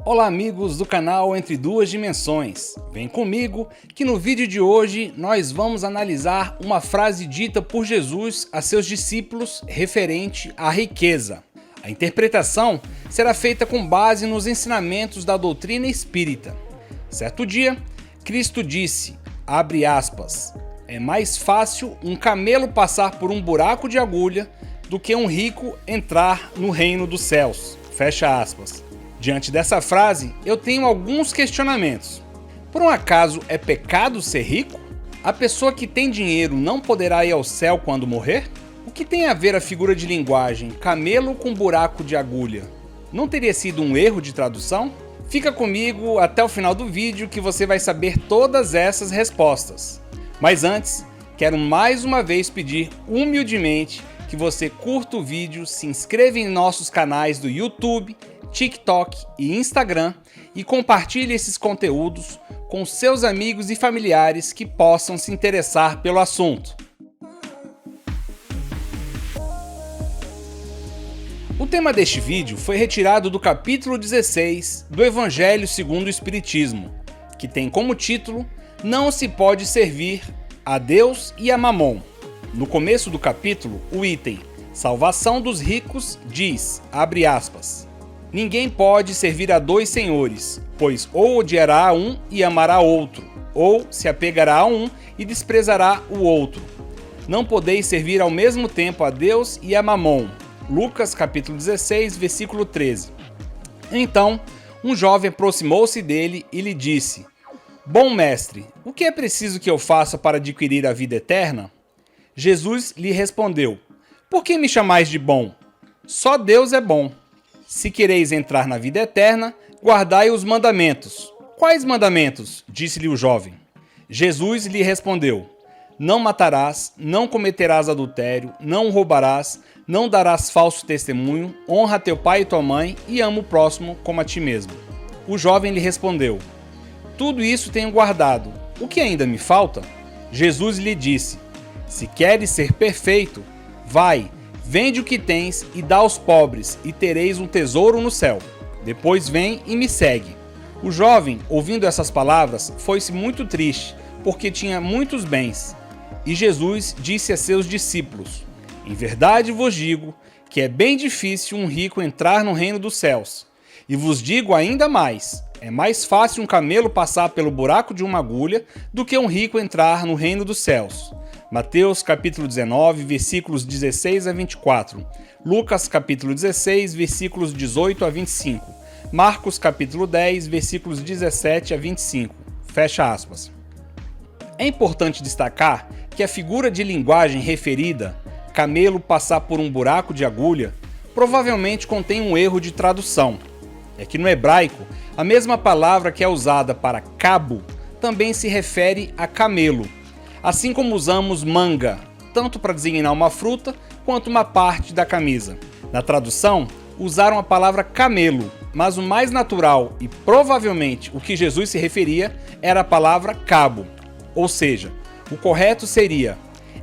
Olá amigos do canal Entre Duas Dimensões, vem comigo que no vídeo de hoje nós vamos analisar uma frase dita por Jesus a seus discípulos referente à riqueza. A interpretação será feita com base nos ensinamentos da doutrina espírita. Certo dia, Cristo disse, abre aspas, é mais fácil um camelo passar por um buraco de agulha do que um rico entrar no reino dos céus, fecha aspas. Diante dessa frase, eu tenho alguns questionamentos. Por um acaso é pecado ser rico? A pessoa que tem dinheiro não poderá ir ao céu quando morrer? O que tem a ver a figura de linguagem camelo com buraco de agulha? Não teria sido um erro de tradução? Fica comigo até o final do vídeo que você vai saber todas essas respostas. Mas antes, quero mais uma vez pedir humildemente que você curta o vídeo, se inscreva em nossos canais do YouTube, TikTok e Instagram e compartilhe esses conteúdos com seus amigos e familiares que possam se interessar pelo assunto. O tema deste vídeo foi retirado do capítulo 16 do Evangelho segundo o Espiritismo, que tem como título Não se pode servir a Deus e a Mamon. No começo do capítulo, o item Salvação dos ricos diz, abre aspas, ninguém pode servir a dois senhores, pois ou odiará a um e amará outro, ou se apegará a um e desprezará o outro. Não podeis servir ao mesmo tempo a Deus e a Mamon. Lucas capítulo 16, versículo 13. Então, um jovem aproximou-se dele e lhe disse, bom mestre, o que é preciso que eu faça para adquirir a vida eterna? Jesus lhe respondeu, por que me chamais de bom? Só Deus é bom. Se quereis entrar na vida eterna, guardai os mandamentos. Quais mandamentos? Disse-lhe o jovem. Jesus lhe respondeu, não matarás, não cometerás adultério, não roubarás, não darás falso testemunho, honra teu pai e tua mãe e ama o próximo como a ti mesmo. O jovem lhe respondeu, tudo isso tenho guardado, o que ainda me falta? Jesus lhe disse, se queres ser perfeito, vai, vende o que tens e dá aos pobres, e tereis um tesouro no céu. Depois vem e me segue. O jovem, ouvindo essas palavras, foi-se muito triste, porque tinha muitos bens. E Jesus disse a seus discípulos, em verdade vos digo que é bem difícil um rico entrar no reino dos céus. E vos digo ainda mais, é mais fácil um camelo passar pelo buraco de uma agulha do que um rico entrar no reino dos céus. Mateus capítulo 19, versículos 16 a 24. Lucas capítulo 16, versículos 18 a 25. Marcos capítulo 10, versículos 17 a 25. Fecha aspas. É importante destacar que a figura de linguagem referida, camelo passar por um buraco de agulha, provavelmente contém um erro de tradução. É que no hebraico, a mesma palavra que é usada para cabo também se refere a camelo. Assim como usamos manga, tanto para designar uma fruta quanto uma parte da camisa. Na tradução, usaram a palavra camelo, mas o mais natural e provavelmente o que Jesus se referia era a palavra cabo. Ou seja, o correto seria,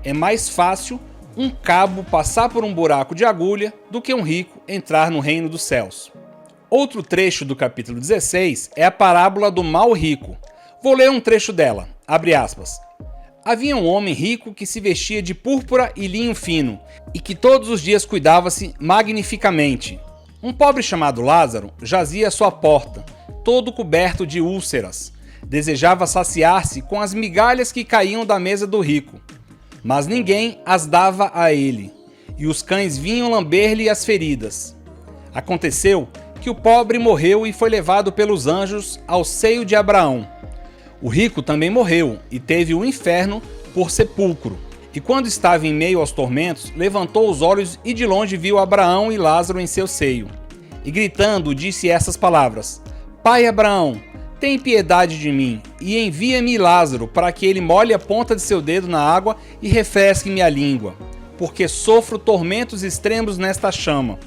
é mais fácil um cabo passar por um buraco de agulha do que um rico entrar no reino dos céus. Outro trecho do capítulo 16 é a parábola do mau rico. Vou ler um trecho dela, abre aspas. Havia um homem rico que se vestia de púrpura e linho fino, e que todos os dias cuidava-se magnificamente. Um pobre chamado Lázaro jazia à sua porta, todo coberto de úlceras. Desejava saciar-se com as migalhas que caíam da mesa do rico. Mas ninguém as dava a ele, e os cães vinham lamber-lhe as feridas. Aconteceu que o pobre morreu e foi levado pelos anjos ao seio de Abraão. O rico também morreu e teve o inferno por sepulcro. E quando estava em meio aos tormentos, levantou os olhos e de longe viu Abraão e Lázaro em seu seio. E gritando, disse essas palavras, Pai Abraão, tem piedade de mim e envia-me Lázaro para que ele molhe a ponta de seu dedo na água e refresque minha língua, porque sofro tormentos extremos nesta chama.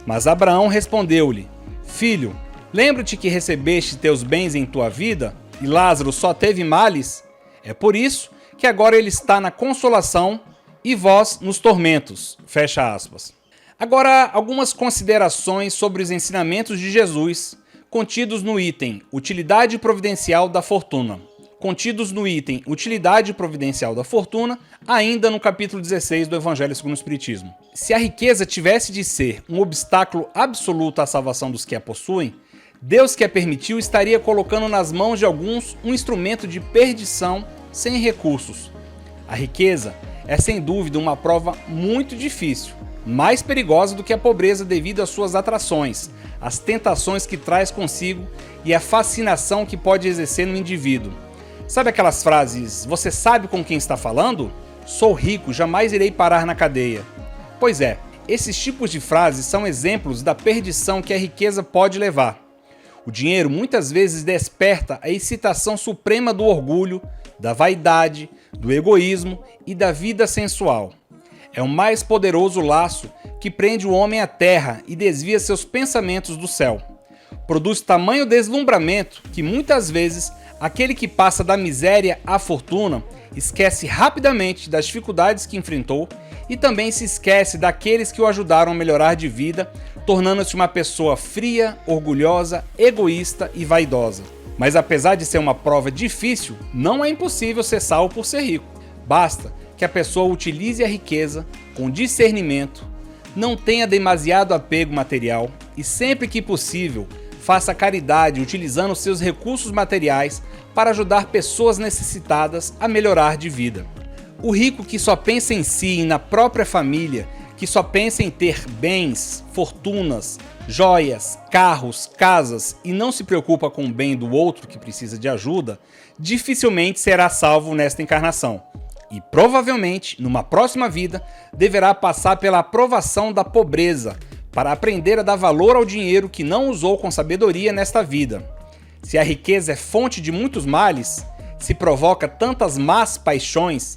Mas Abraão respondeu-lhe, Filho, lembra-te que recebeste teus bens em tua vida, e Lázaro só teve males? É por isso que agora ele está na consolação e vós nos tormentos. Fecha aspas. Agora, algumas considerações sobre os ensinamentos de Jesus contidos no item Utilidade Providencial da Fortuna. Contidos no item Utilidade Providencial da Fortuna, ainda no capítulo 16 do Evangelho segundo o Espiritismo. Se a riqueza tivesse de ser um obstáculo absoluto à salvação dos que a possuem, Deus que a permitiu estaria colocando nas mãos de alguns um instrumento de perdição sem recursos. A riqueza é sem dúvida uma prova muito difícil, mais perigosa do que a pobreza devido às suas atrações, às tentações que traz consigo e à fascinação que pode exercer no indivíduo. Sabe aquelas frases, você sabe com quem está falando? Sou rico, jamais irei parar na cadeia. Pois é, esses tipos de frases são exemplos da perdição que a riqueza pode levar. O dinheiro muitas vezes desperta a excitação suprema do orgulho, da vaidade, do egoísmo e da vida sensual. É o mais poderoso laço que prende o homem à terra e desvia seus pensamentos do céu. Produz tamanho deslumbramento que muitas vezes aquele que passa da miséria à fortuna esquece rapidamente das dificuldades que enfrentou e também se esquece daqueles que o ajudaram a melhorar de vida, tornando-se uma pessoa fria, orgulhosa, egoísta e vaidosa. Mas apesar de ser uma prova difícil, não é impossível ser salvo por ser rico. Basta que a pessoa utilize a riqueza com discernimento, não tenha demasiado apego material e sempre que possível faça caridade utilizando seus recursos materiais para ajudar pessoas necessitadas a melhorar de vida. O rico que só pensa em si e na própria família, que só pensa em ter bens, fortunas, joias, carros, casas e não se preocupa com o bem do outro que precisa de ajuda, dificilmente será salvo nesta encarnação. E provavelmente, numa próxima vida, deverá passar pela provação da pobreza, para aprender a dar valor ao dinheiro que não usou com sabedoria nesta vida. Se a riqueza é fonte de muitos males, se provoca tantas más paixões,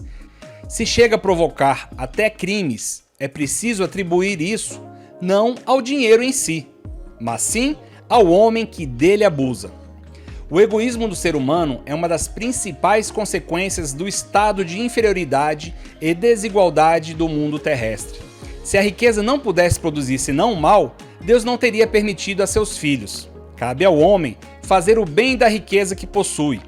se chega a provocar até crimes, é preciso atribuir isso não ao dinheiro em si, mas sim ao homem que dele abusa. O egoísmo do ser humano é uma das principais consequências do estado de inferioridade e desigualdade do mundo terrestre. Se a riqueza não pudesse produzir senão o mal, Deus não teria permitido a seus filhos. Cabe ao homem fazer o bem da riqueza que possui.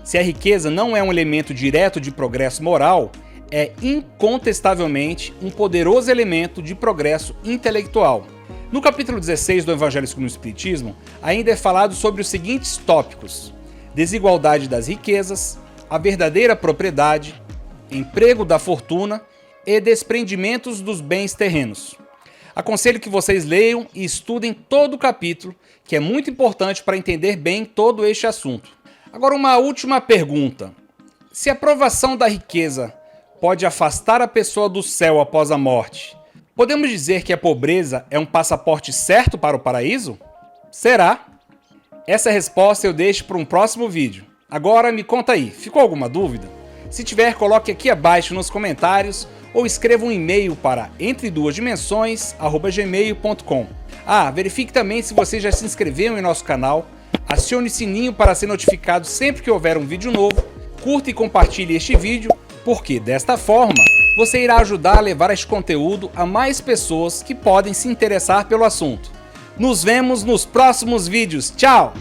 Se a riqueza não é um elemento direto de progresso moral, é incontestavelmente um poderoso elemento de progresso intelectual. No capítulo 16 do Evangelho segundo o Espiritismo, ainda é falado sobre os seguintes tópicos: desigualdade das riquezas, a verdadeira propriedade, emprego da fortuna e desprendimentos dos bens terrenos. Aconselho que vocês leiam e estudem todo o capítulo, que é muito importante para entender bem todo este assunto. Agora, uma última pergunta. Se a provação da riqueza pode afastar a pessoa do céu após a morte, podemos dizer que a pobreza é um passaporte certo para o paraíso? Será? Essa resposta eu deixo para um próximo vídeo. Agora me conta aí, ficou alguma dúvida? Se tiver, coloque aqui abaixo nos comentários ou escreva um e-mail para entreduasdimensões@gmail.com. Verifique também se você já se inscreveu em nosso canal, acione o sininho para ser notificado sempre que houver um vídeo novo, curta e compartilhe este vídeo, porque desta forma você irá ajudar a levar este conteúdo a mais pessoas que podem se interessar pelo assunto. Nos vemos nos próximos vídeos. Tchau!